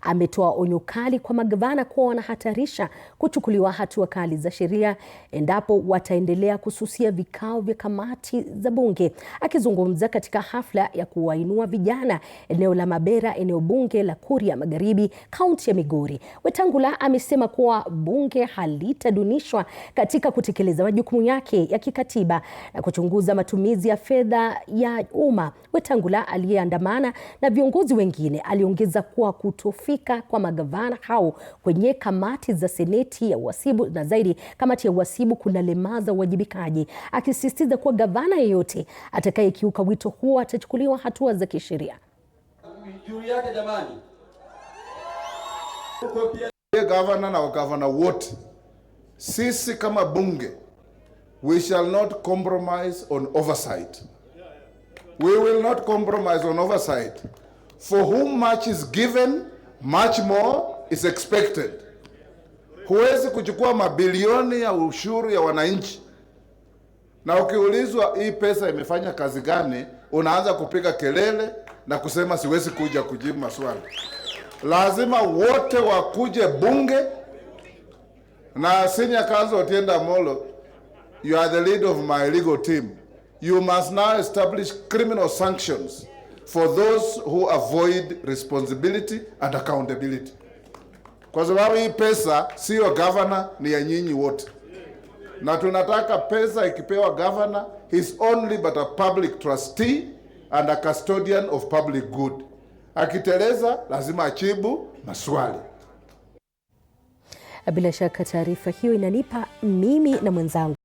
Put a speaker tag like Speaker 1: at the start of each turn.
Speaker 1: Ametoa onyo kali kwa magavana kuwa wanahatarisha kuchukuliwa hatua kali za sheria endapo wataendelea kususia vikao vya kamati za bunge. Akizungumza katika hafla ya kuwainua vijana eneo la Mabera, eneo bunge la Kuria Magharibi, kaunti ya Migori, Wetangula amesema kuwa bunge halitadunishwa katika kutekeleza majukumu yake ya kikatiba na kuchunguza matumizi ya fedha ya umma. Wetangula aliyeandamana na viongozi wengine aliongeza kuwa kutofika kwa magavana hao kwenye kamati za seneti ya uhasibu na zaidi kamati ya uhasibu kunalemaza uwajibikaji, akisisitiza kuwa gavana yeyote atakayekiuka wito huo atachukuliwa hatua za kisheria.
Speaker 2: Gavana na gavana wote, sisi kama bunge, we shall not compromise on oversight. We will not compromise on oversight. For whom much is given, much more is expected. Huwezi kuchukua mabilioni ya ushuru ya wananchi na ukiulizwa hii pesa imefanya kazi gani, unaanza kupiga kelele na kusema siwezi kuja kujibu maswali. Lazima wote wakuje bunge. Na Senior Counsel Otiende Amollo, you are the leader of my legal team. You must now establish criminal sanctions for those who avoid responsibility and accountability. Kwa sababu hii pesa sio governor, ni ya nyinyi wote. Na tunataka pesa ikipewa governor, he is only but a public trustee and a custodian of public good. Akiteleza lazima ajibu maswali.
Speaker 1: Bila shaka taarifa hiyo inanipa mimi na mwenzangu